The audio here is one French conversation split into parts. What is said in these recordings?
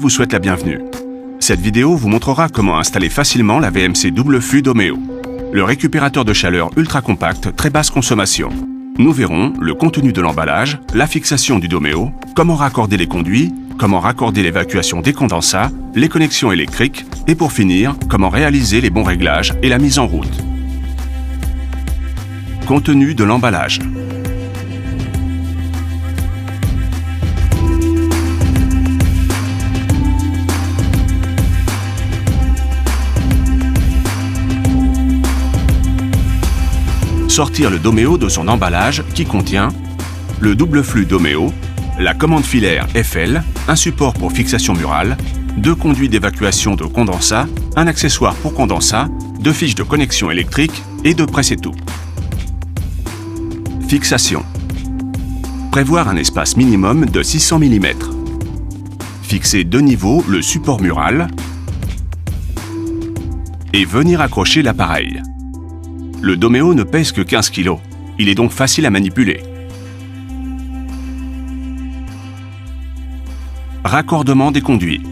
vous souhaite la bienvenue. Cette vidéo vous montrera comment installer facilement la VMC double flux Domeo, le récupérateur de chaleur ultra compact, très basse consommation. Nous verrons le contenu de l'emballage, la fixation du Domeo, comment raccorder les conduits, comment raccorder l'évacuation des condensats, les connexions électriques et pour finir, comment réaliser les bons réglages et la mise en route. Contenu de l'emballage. Sortir le Domeo de son emballage qui contient le double flux Domeo, la commande filaire FL, un support pour fixation murale, 2 conduits d'évacuation de condensat, un accessoire pour condensat, 2 fiches de connexion électrique et 2 presses et tout. Fixation. Prévoir un espace minimum de 600 mm. Fixer de niveau le support mural et venir accrocher l'appareil. Le Domeo ne pèse que 15 kg. Il est donc facile à manipuler. Raccordement des conduits.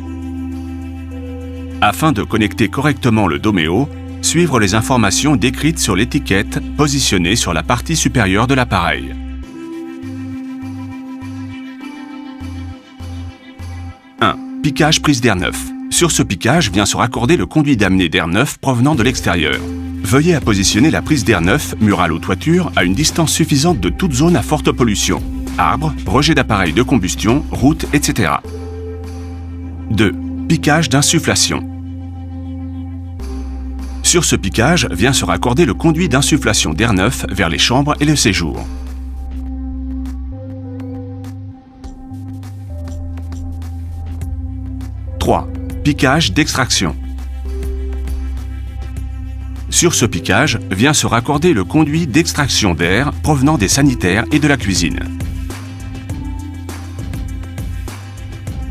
Afin de connecter correctement le Domeo, suivre les informations décrites sur l'étiquette positionnée sur la partie supérieure de l'appareil. Piquage prise d'air neuf. Sur ce piquage vient se raccorder le conduit d'amener d'air neuf provenant de l'extérieur. Veuillez à positionner la prise d'air neuf, murale ou toiture, à une distance suffisante de toute zone à forte pollution. Arbres, rejets d'appareils de combustion, routes, etc. 2. Piquage d'insufflation. Sur ce piquage vient se raccorder le conduit d'insufflation d'air neuf vers les chambres et le séjour. 3. Piquage d'extraction. Sur ce piquage vient se raccorder le conduit d'extraction d'air provenant des sanitaires et de la cuisine.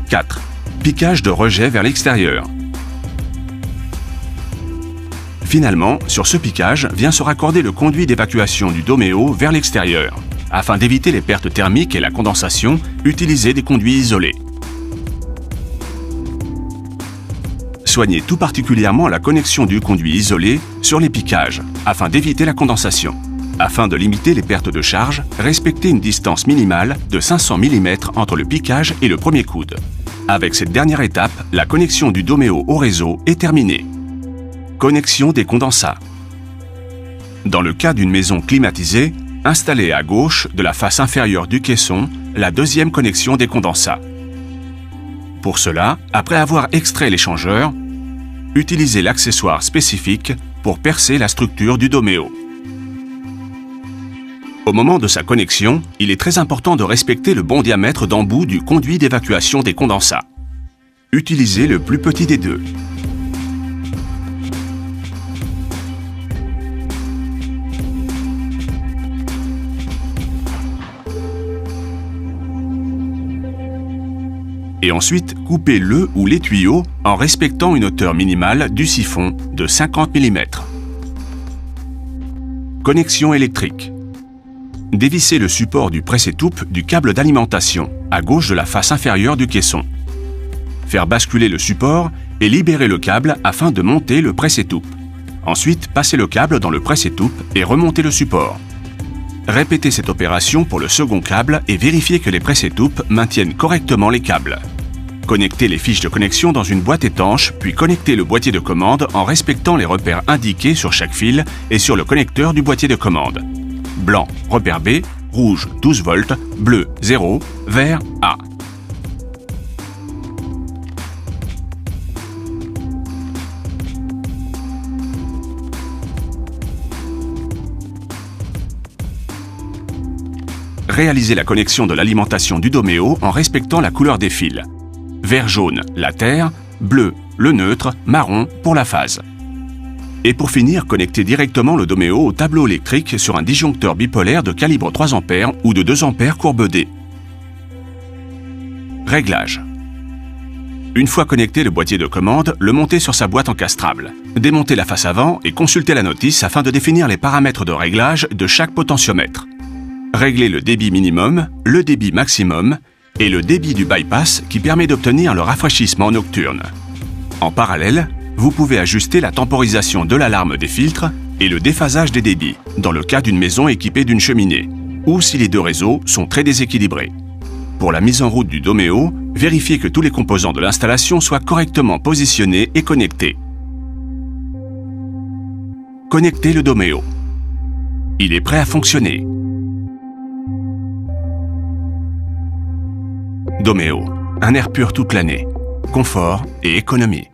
4. Piquage de rejet vers l'extérieur. Finalement, sur ce piquage vient se raccorder le conduit d'évacuation du Domeo vers l'extérieur. Afin d'éviter les pertes thermiques et la condensation, utilisez des conduits isolés. Soignez tout particulièrement la connexion du conduit isolé sur les piquages, afin d'éviter la condensation. Afin de limiter les pertes de charge, respectez une distance minimale de 500 mm entre le piquage et le premier coude. Avec cette dernière étape, la connexion du Domeo au réseau est terminée. Connexion des condensats. Dans le cas d'une maison climatisée, installez à gauche de la face inférieure du caisson la deuxième connexion des condensats. Pour cela, après avoir extrait l'échangeur, utilisez l'accessoire spécifique pour percer la structure du Domeo. Au moment de sa connexion, il est très important de respecter le bon diamètre d'embout du conduit d'évacuation des condensats. Utilisez le plus petit des deux. Et ensuite, coupez le ou les tuyaux en respectant une hauteur minimale du siphon de 50 mm. Connexion électrique. Dévissez le support du presse-étoupe du câble d'alimentation, à gauche de la face inférieure du caisson. Faire basculer le support et libérer le câble afin de monter le presse-étoupe. Ensuite, passez le câble dans le presse-étoupe et remontez le support. Répétez cette opération pour le second câble et vérifiez que les presse-étoupes maintiennent correctement les câbles. Connectez les fiches de connexion dans une boîte étanche, puis connectez le boîtier de commande en respectant les repères indiqués sur chaque fil et sur le connecteur du boîtier de commande. Blanc, repère B, rouge, 12 volts, bleu, 0, vert, A. Réalisez la connexion de l'alimentation du Domeo en respectant la couleur des fils. Vert jaune, la terre, bleu, le neutre, marron pour la phase. Et pour finir, connectez directement le Domeo au tableau électrique sur un disjoncteur bipolaire de calibre 3 A ou de 2 A courbe D. Réglage. Une fois connecté le boîtier de commande, le montez sur sa boîte encastrable. Démontez la face avant et consultez la notice afin de définir les paramètres de réglage de chaque potentiomètre. Réglez le débit minimum, le débit maximum et le débit du bypass qui permet d'obtenir le rafraîchissement nocturne. En parallèle, vous pouvez ajuster la temporisation de l'alarme des filtres et le déphasage des débits, dans le cas d'une maison équipée d'une cheminée, ou si les deux réseaux sont très déséquilibrés. Pour la mise en route du Domeo, vérifiez que tous les composants de l'installation soient correctement positionnés et connectés. Connectez le Domeo. Il est prêt à fonctionner. Domeo, un air pur toute l'année, confort et économie.